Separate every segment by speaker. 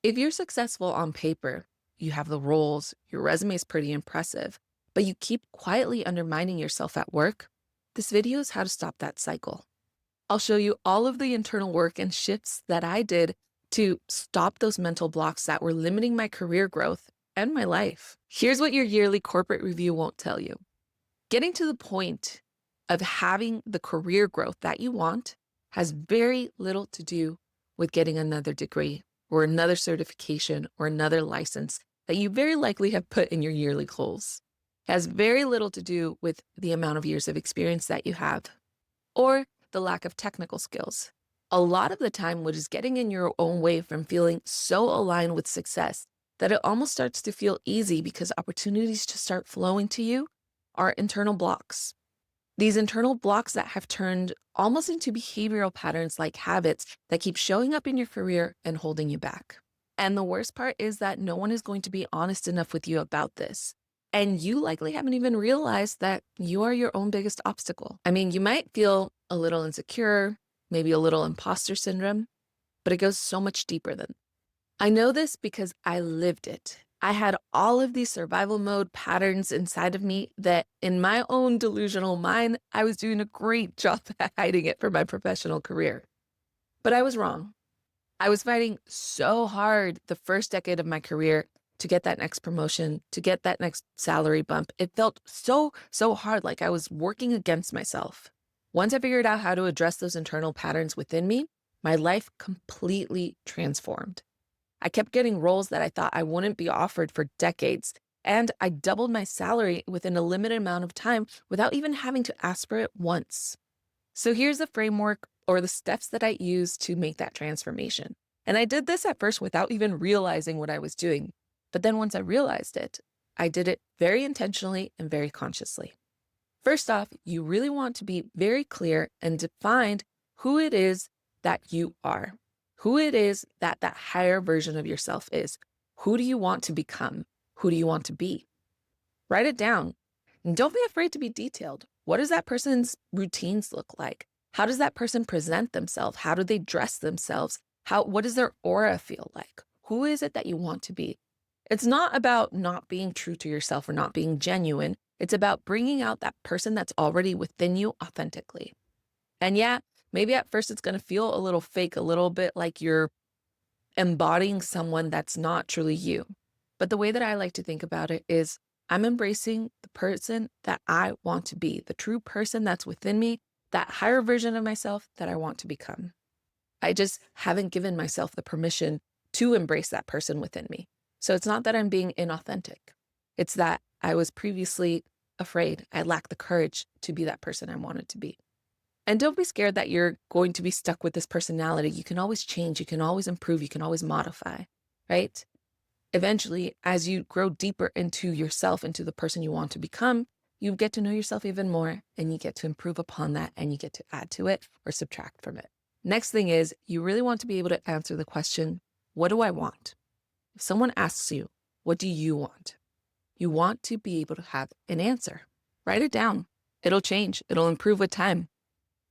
Speaker 1: If you're successful on paper, you have the roles, your resume is pretty impressive, but you keep quietly undermining yourself at work, this video is how to stop that cycle. I'll show you all of the internal work and shifts that I did to stop those mental blocks that were limiting my career growth and my life. Here's what your yearly corporate review won't tell you. Getting to the point of having the career growth that you want has very little to do with getting another degree or another certification or another license that you very likely have put in your yearly goals. It has very little to do with the amount of years of experience that you have or the lack of technical skills. A lot of the time, what is getting in your own way from feeling so aligned with success that it almost starts to feel easy because opportunities just start flowing to you are internal blocks. These internal blocks that have turned almost into behavioral patterns like habits that keep showing up in your career and holding you back. And the worst part is that no one is going to be honest enough with you about this. And you likely haven't even realized that you are your own biggest obstacle. I mean, you might feel a little insecure, maybe a little imposter syndrome, but it goes so much deeper than. I know this because I lived it. I had all of these survival mode patterns inside of me that in my own delusional mind, I was doing a great job at hiding it for my professional career. But I was wrong. I was fighting so hard the first decade of my career to get that next promotion, to get that next salary bump. It felt so hard, like I was working against myself. Once I figured out how to address those internal patterns within me, my life completely transformed. I kept getting roles that I thought I wouldn't be offered for decades, and I doubled my salary within a limited amount of time without even having to ask for it once. So here's the framework or the steps that I used to make that transformation. And I did this at first without even realizing what I was doing. But then once I realized it, I did it very intentionally and very consciously. First off, you really want to be very clear and defined who it is that you are, who it is that that higher version of yourself is. Who do you want to become? Who do you want to be? Write it down. And don't be afraid to be detailed. What does that person's routines look like? How does that person present themselves? How do they dress themselves? What does their aura feel like? Who is it that you want to be? It's not about not being true to yourself or not being genuine. It's about bringing out that person that's already within you authentically. And yeah, maybe at first it's going to feel a little fake, a little bit like you're embodying someone that's not truly you. But the way that I like to think about it is I'm embracing the person that I want to be, the true person that's within me, that higher version of myself that I want to become. I just haven't given myself the permission to embrace that person within me. So it's not that I'm being inauthentic. It's that I was previously afraid. I lacked the courage to be that person I wanted to be. And don't be scared that you're going to be stuck with this personality. You can always change. You can always improve. You can always modify, right? Eventually, as you grow deeper into yourself, into the person you want to become, you get to know yourself even more and you get to improve upon that and you get to add to it or subtract from it. Next thing is you really want to be able to answer the question, what do I want? If someone asks you, what do you want? You want to be able to have an answer. Write it down. It'll change. It'll improve with time.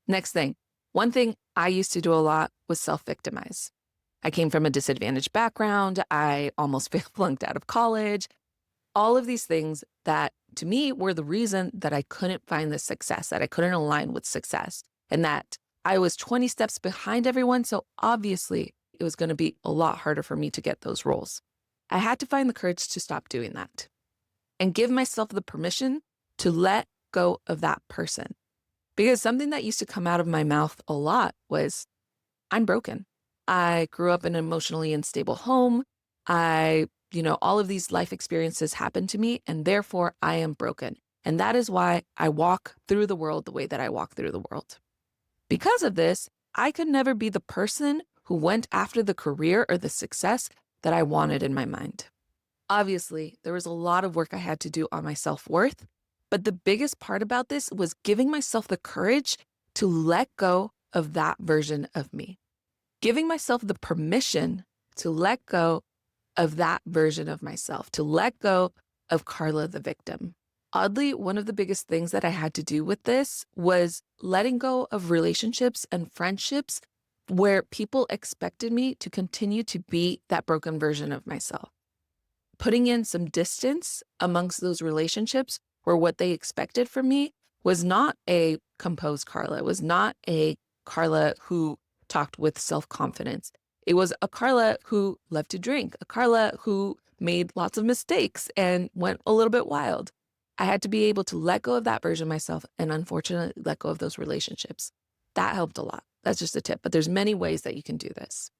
Speaker 1: Next thing, one thing I used to do a lot was self-victimize. I came from a disadvantaged background. I almost flunked out of college. All of these things that to me were the reason that I couldn't find the success, that I couldn't align with success, and that I was 20 steps behind everyone. So obviously it was going to be a lot harder for me to get those roles. I had to find the courage to stop doing that and give myself the permission to let go of that person. Because something that used to come out of my mouth a lot was, I'm broken. I grew up in an emotionally unstable home. All of these life experiences happened to me, and therefore I am broken. And that is why I walk through the world the way that I walk through the world. Because of this, I could never be the person who went after the career or the success that I wanted in my mind. Obviously, there was a lot of work I had to do on my self-worth, but the biggest part about this was giving myself the courage to let go of that version of me. Giving myself the permission to let go of that version of myself, to let go of Carla the victim. Oddly, one of the biggest things that I had to do with this was letting go of relationships and friendships where people expected me to continue to be that broken version of myself. Putting in some distance amongst those relationships where what they expected from me was not a composed Carla. It was not a Carla who talked with self-confidence. It was a Carla who loved to drink, a Carla who made lots of mistakes and went a little bit wild. I had to be able to let go of that version of myself and unfortunately let go of those relationships. That helped a lot. That's just a tip, but there's many ways that you can do this.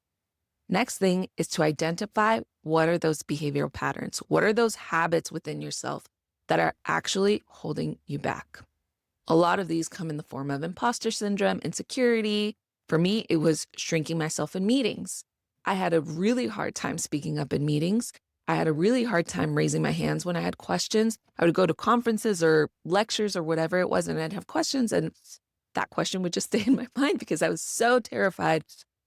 Speaker 1: Next thing is to identify what are those behavioral patterns? What are those habits within yourself that are actually holding you back? A lot of these come in the form of imposter syndrome, insecurity. For me, it was shrinking myself in meetings. I had a really hard time speaking up in meetings. I had a really hard time raising my hands when I had questions. I would go to conferences or lectures or whatever it was, and I'd have questions, and that question would just stay in my mind because I was so terrified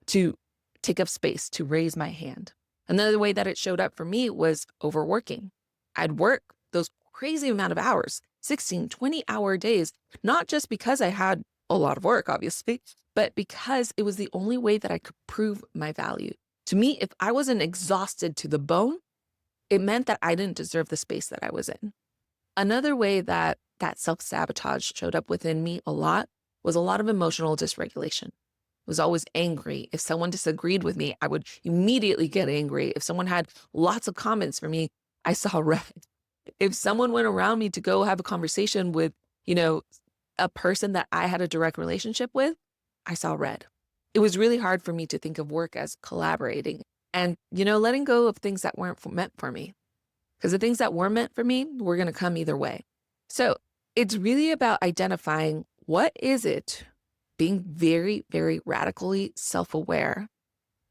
Speaker 1: to take up space, to raise my hand. Another way that it showed up for me was overworking. I'd work those crazy amount of hours, 16, 20-hour days, not just because I had a lot of work, obviously, but because it was the only way that I could prove my value. To me, if I wasn't exhausted to the bone, it meant that I didn't deserve the space that I was in. Another way that self-sabotage showed up within me a lot was a lot of emotional dysregulation. I was always angry. If someone disagreed with me, I would immediately get angry. If someone had lots of comments for me, I saw red. If someone went around me to go have a conversation with, a person that I had a direct relationship with, I saw red. It was really hard for me to think of work as collaborating and, letting go of things that weren't meant for me. Because the things that were meant for me were going to come either way. So it's really about identifying what is it, being very, very radically self-aware,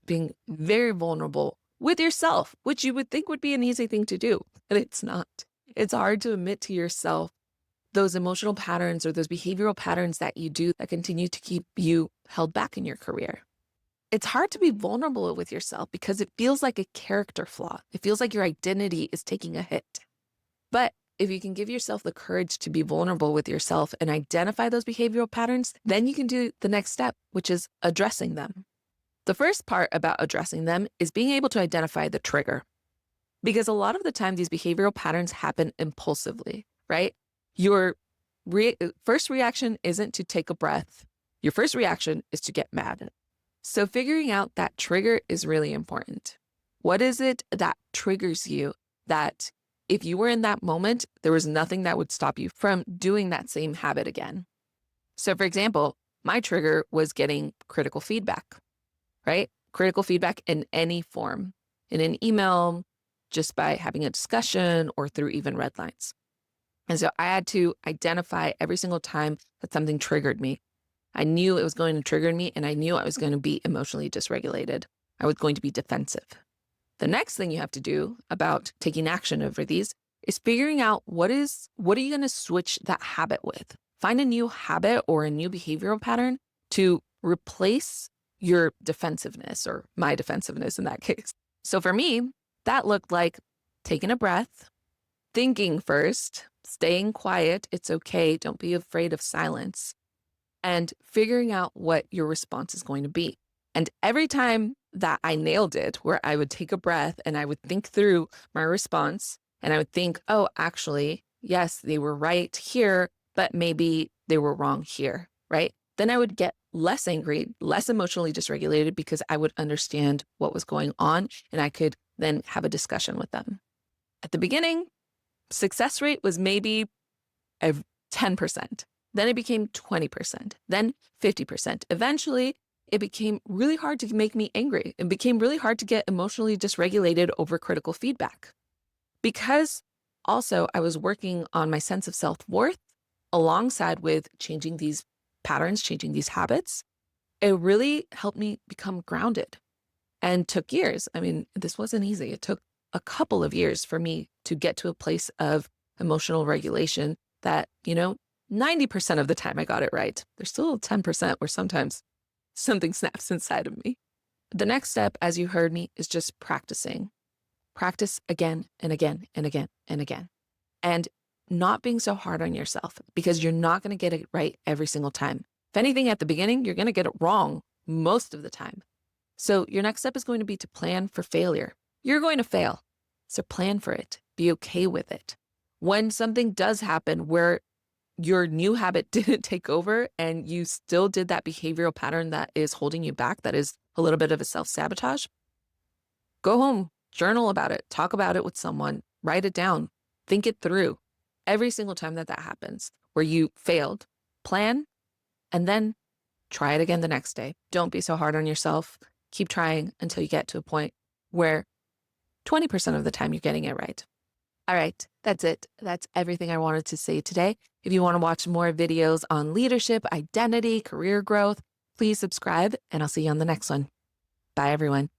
Speaker 1: being very vulnerable with yourself, which you would think would be an easy thing to do, but it's not. It's hard to admit to yourself those emotional patterns or those behavioral patterns that you do that continue to keep you held back in your career. It's hard to be vulnerable with yourself because it feels like a character flaw. It feels like your identity is taking a hit. But if you can give yourself the courage to be vulnerable with yourself and identify those behavioral patterns, then you can do the next step, which is addressing them. The first part about addressing them is being able to identify the trigger. Because a lot of the time, these behavioral patterns happen impulsively, right? Your first reaction isn't to take a breath. Your first reaction is to get mad. So figuring out that trigger is really important. What is it that triggers you that if you were in that moment, there was nothing that would stop you from doing that same habit again? So for example, my trigger was getting critical feedback, right? Critical feedback in any form, in an email, just by having a discussion or through even red lines. And so I had to identify every single time that something triggered me. I knew it was going to trigger me, and I knew I was going to be emotionally dysregulated. I was going to be defensive. The next thing you have to do about taking action over these is figuring out what are you going to switch that habit with? Find a new habit or a new behavioral pattern to replace your defensiveness, or my defensiveness in that case. So for me, that looked like taking a breath, thinking first, staying quiet. It's okay. Don't be afraid of silence. And figuring out what your response is going to be. And every time that I nailed it, where I would take a breath and I would think through my response, and I would think, oh, actually, yes, they were right here, but maybe they were wrong here, right? Then I would get less angry, less emotionally dysregulated because I would understand what was going on, and I could then have a discussion with them. At the beginning, success rate was maybe 10%. Then it became 20%, then 50%. Eventually, it became really hard to make me angry. It became really hard to get emotionally dysregulated over critical feedback. Because also I was working on my sense of self-worth alongside with changing these patterns, changing these habits, it really helped me become grounded and took years. I mean, this wasn't easy. It took a couple of years for me to get to a place of emotional regulation that, 90% of the time I got it right. There's still 10% where sometimes something snaps inside of me. The next step, as you heard me, is just practicing. Practice again and again and again and again. And not being so hard on yourself because you're not going to get it right every single time. If anything, at the beginning, you're going to get it wrong most of the time. So your next step is going to be to plan for failure. You're going to fail. So plan for it. Be okay with it. When something does happen where your new habit didn't take over and you still did that behavioral pattern that is holding you back, that is a little bit of a self-sabotage, go home, journal about it, talk about it with someone, write it down, think it through. Every single time that happens, where you failed, plan, and then try it again the next day. Don't be so hard on yourself. Keep trying until you get to a point where 20% of the time you're getting it right. All right, that's it. That's everything I wanted to say today. If you want to watch more videos on leadership, identity, career growth, please subscribe, and I'll see you on the next one. Bye, everyone.